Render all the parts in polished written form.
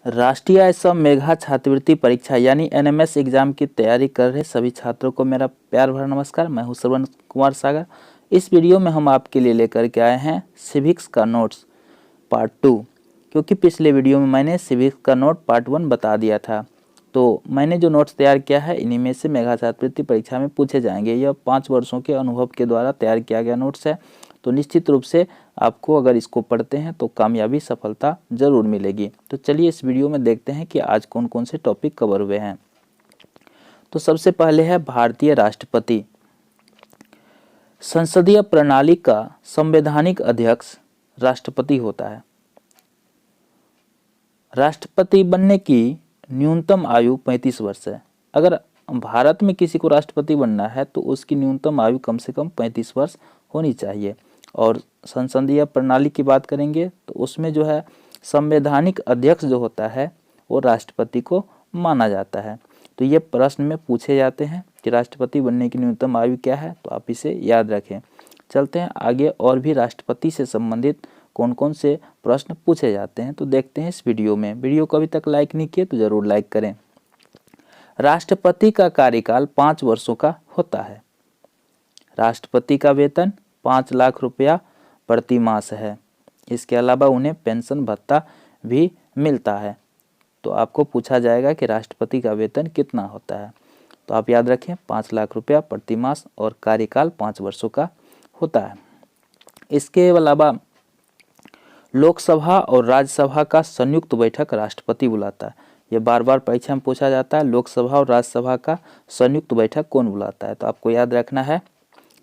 राष्ट्रीय सम मेधा छात्रवृत्ति परीक्षा यानी एनएमएस एग्जाम की तैयारी कर रहे सभी छात्रों को मेरा प्यार भरा नमस्कार। मैं हूं श्रवण कुमार सागर। इस वीडियो में हम आपके लिए लेकर के आए हैं सिविक्स का नोट्स पार्ट 2, क्योंकि पिछले वीडियो में मैंने सिविक्स का नोट पार्ट 1 बता दिया था। तो मैंने जो नोट्स तैयार किया है इन्हीं में से मेधा छात्रवृत्ति परीक्षा में पूछे जाएंगे। यह 5 वर्षों के अनुभव के द्वारा तैयार किया गया नोट्स है। तो निश्चित रूप से आपको अगर इसको पढ़ते हैं तो कामयाबी सफलता जरूर मिलेगी। तो चलिए इस वीडियो में देखते हैं कि आज कौन कौन से टॉपिक कवर हुए हैं। तो सबसे पहले है भारतीय राष्ट्रपति। संसदीय प्रणाली का संवैधानिक अध्यक्ष राष्ट्रपति होता है। राष्ट्रपति बनने की न्यूनतम आयु 35 वर्ष है। अगर भारत में किसी को राष्ट्रपति बनना है तो उसकी न्यूनतम आयु कम से कम 35 वर्ष होनी चाहिए। और संसदीय प्रणाली की बात करेंगे तो उसमें जो है संवैधानिक अध्यक्ष जो होता है वो राष्ट्रपति को माना जाता है। तो ये प्रश्न में पूछे जाते हैं कि राष्ट्रपति बनने की न्यूनतम आयु क्या है, तो आप इसे याद रखें। चलते हैं आगे, और भी राष्ट्रपति से संबंधित कौन कौन से प्रश्न पूछे जाते हैं तो देखते हैं इस वीडियो में। वीडियो को अभी तक लाइक नहीं किए तो जरूर लाइक करें। राष्ट्रपति का कार्यकाल 5 वर्षों का होता है। राष्ट्रपति का वेतन 5 लाख रुपया प्रति मास है। इसके अलावा उन्हें पेंशन भत्ता भी मिलता है। तो आपको पूछा जाएगा कि राष्ट्रपति का वेतन कितना होता है, तो आप याद रखें 5 लाख रुपया प्रति मास और कार्यकाल 5 वर्षों का होता है। इसके अलावा लोकसभा और राज्यसभा का संयुक्त बैठक राष्ट्रपति बुलाता है। यह बार बार परीक्षा में पूछा जाता है, लोकसभा और राज्यसभा का संयुक्त बैठक कौन बुलाता है, तो आपको याद रखना है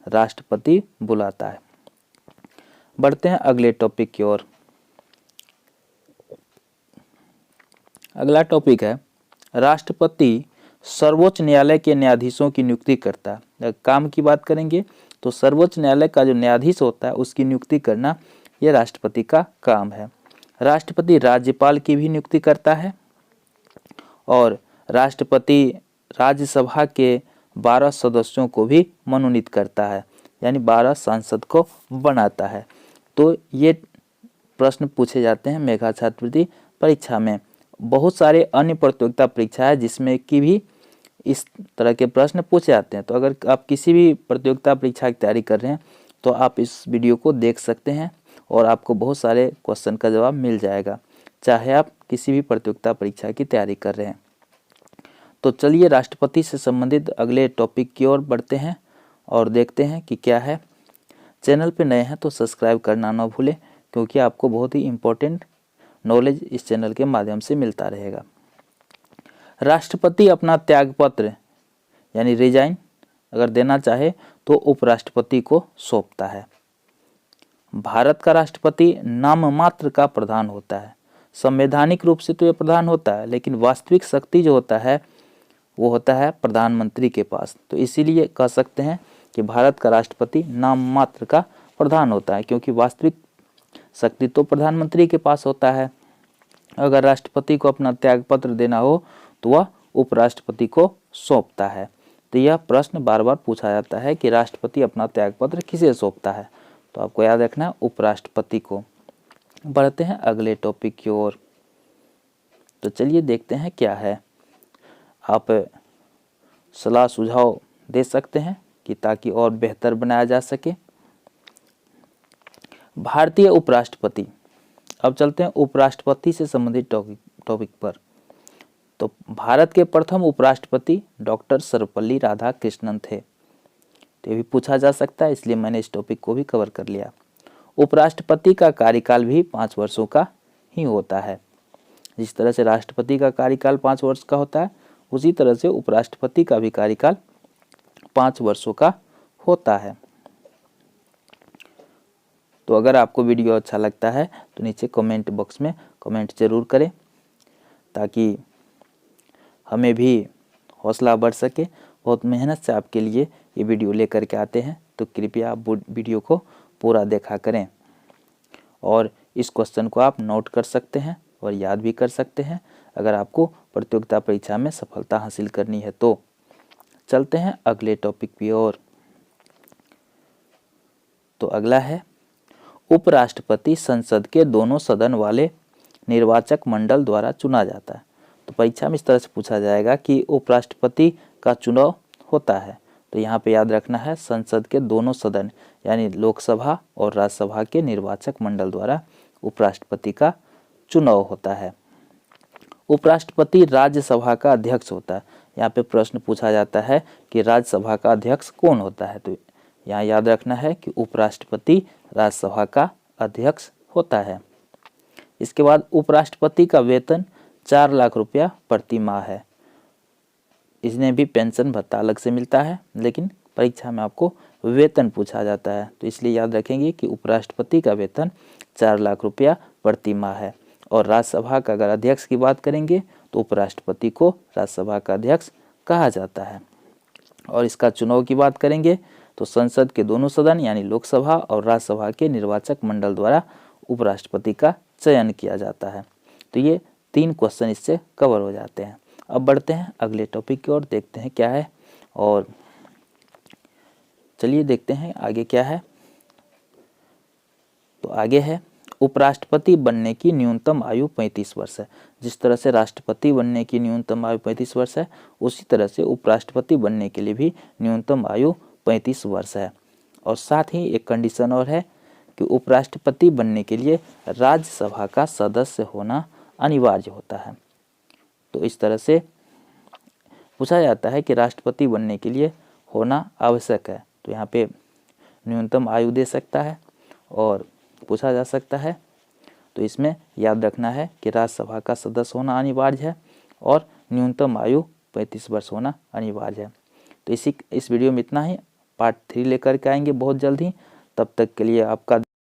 राष्ट्रपति बुलाता है। बढ़ते हैं अगले टॉपिक की ओर। अगला टॉपिक है राष्ट्रपति सर्वोच्च न्यायालय के न्यायाधीशों की नियुक्ति करता है। अगर काम की बात करेंगे तो सर्वोच्च न्यायालय का जो न्यायाधीश होता है उसकी नियुक्ति करना यह राष्ट्रपति का काम है। राष्ट्रपति राज्यपाल की भी नियुक्ति करता है और राष्ट्रपति राज्यसभा के 12 सदस्यों को भी मनोनीत करता है, यानी 12 सांसद को बनाता है। तो ये प्रश्न पूछे जाते हैं मेधा छात्रवृत्ति परीक्षा में। बहुत सारे अन्य प्रतियोगिता परीक्षा है जिसमें कि भी इस तरह के प्रश्न पूछे जाते हैं। तो अगर आप किसी भी प्रतियोगिता परीक्षा की तैयारी कर रहे हैं तो आप इस वीडियो को देख सकते हैं और आपको बहुत सारे क्वेश्चन का जवाब मिल जाएगा, चाहे आप किसी भी प्रतियोगिता परीक्षा की तैयारी कर रहे हैं। तो चलिए राष्ट्रपति से संबंधित अगले टॉपिक की ओर बढ़ते हैं और देखते हैं कि क्या है। चैनल पे नए हैं तो सब्सक्राइब करना ना भूलें, क्योंकि आपको बहुत ही इम्पोर्टेंट नॉलेज इस चैनल के माध्यम से मिलता रहेगा। राष्ट्रपति अपना त्यागपत्र यानी रिजाइन अगर देना चाहे तो उपराष्ट्रपति को सौंपता है। भारत का राष्ट्रपति नाम मात्र का प्रधान होता है। संवैधानिक रूप से तो यह प्रधान होता है, लेकिन वास्तविक शक्ति जो होता है वो होता है प्रधानमंत्री के पास। तो इसीलिए कह सकते हैं कि भारत का राष्ट्रपति नाम मात्र का प्रधान होता है, क्योंकि वास्तविक शक्ति तो प्रधानमंत्री के पास होता है। अगर राष्ट्रपति को अपना त्यागपत्र देना हो तो वह उपराष्ट्रपति को सौंपता है। तो यह प्रश्न बार बार पूछा जाता है कि राष्ट्रपति अपना त्यागपत्र किसे सौंपता है, तो आपको याद रखना है उपराष्ट्रपति को। बढ़ते हैं अगले टॉपिक की ओर। तो चलिए देखते हैं क्या है। आप सलाह सुझाव दे सकते हैं कि ताकि और बेहतर बनाया जा सके। भारतीय उपराष्ट्रपति। अब चलते हैं उपराष्ट्रपति से संबंधित टॉपिक पर। तो भारत के प्रथम उपराष्ट्रपति डॉक्टर सर्वपल्ली राधाकृष्णन थे। तो ये भी पूछा जा सकता है, इसलिए मैंने इस टॉपिक को भी कवर कर लिया। उपराष्ट्रपति का कार्यकाल भी 5 वर्षों का ही होता है। जिस तरह से राष्ट्रपति का कार्यकाल 5 वर्ष का होता है, उसी तरह से उपराष्ट्रपति का भी कार्यकाल 5 वर्षों का होता है। तो अगर आपको वीडियो अच्छा लगता है तो नीचे कमेंट बॉक्स में कमेंट जरूर करें, ताकि हमें भी हौसला बढ़ सके। बहुत मेहनत से आपके लिए ये वीडियो लेकर के आते हैं, तो कृपया आप वीडियो को पूरा देखा करें। और इस क्वेश्चन को आप नोट कर सकते हैं और याद भी कर सकते हैं अगर आपको प्रतियोगिता परीक्षा में सफलता हासिल करनी है तो। चलते हैं अगले टॉपिक की ओर। तो अगला है उपराष्ट्रपति संसद के दोनों सदन वाले निर्वाचक मंडल द्वारा चुना जाता है। तो परीक्षा में इस तरह से पूछा जाएगा कि उपराष्ट्रपति का चुनाव होता है, तो यहाँ पे याद रखना है संसद के दोनों सदन यानी लोकसभा और राज्यसभा के निर्वाचक मंडल द्वारा उपराष्ट्रपति का चुनाव होता है। उपराष्ट्रपति राज्यसभा का अध्यक्ष होता है। यहाँ पे प्रश्न पूछा जाता है कि राज्यसभा का अध्यक्ष कौन होता है, तो यहाँ याद रखना है कि उपराष्ट्रपति राज्यसभा का अध्यक्ष होता है। इसके बाद उपराष्ट्रपति का वेतन 4 लाख रुपया प्रति माह है। इसमें भी पेंशन भत्ता अलग से मिलता है, लेकिन परीक्षा में आपको वेतन पूछा जाता है, तो इसलिए याद रखेंगे कि उपराष्ट्रपति का वेतन 4 लाख रुपया प्रति माह है। और राज्यसभा का अगर अध्यक्ष की बात करेंगे तो उपराष्ट्रपति को राज्यसभा का अध्यक्ष कहा जाता है। और इसका चुनाव की बात करेंगे तो संसद के दोनों सदन यानी लोकसभा और राज्यसभा के निर्वाचक मंडल द्वारा उपराष्ट्रपति का चयन किया जाता है। तो ये 3 क्वेश्चन इससे कवर हो जाते हैं। अब बढ़ते हैं अगले टॉपिक की ओर, देखते हैं क्या है। और चलिए देखते हैं आगे क्या है। तो आगे है उपराष्ट्रपति बनने की न्यूनतम आयु 35 वर्ष है। जिस तरह से राष्ट्रपति बनने की न्यूनतम आयु 35 वर्ष है, उसी तरह से उपराष्ट्रपति बनने के लिए भी न्यूनतम आयु 35 वर्ष है। और साथ ही एक कंडीशन और है कि उपराष्ट्रपति बनने के लिए राज्यसभा का सदस्य होना अनिवार्य होता है। तो इस तरह से पूछा जाता है कि राष्ट्रपति बनने के लिए होना आवश्यक है, तो यहाँ पे न्यूनतम आयु दे सकता है और पूछा जा सकता है। तो इसमें याद रखना है कि राज्यसभा का सदस्य होना अनिवार्य है और न्यूनतम आयु 35 वर्ष होना अनिवार्य है। तो इस वीडियो में इतना ही। पार्ट 3 लेकर के आएंगे बहुत जल्द ही। तब तक के लिए आपका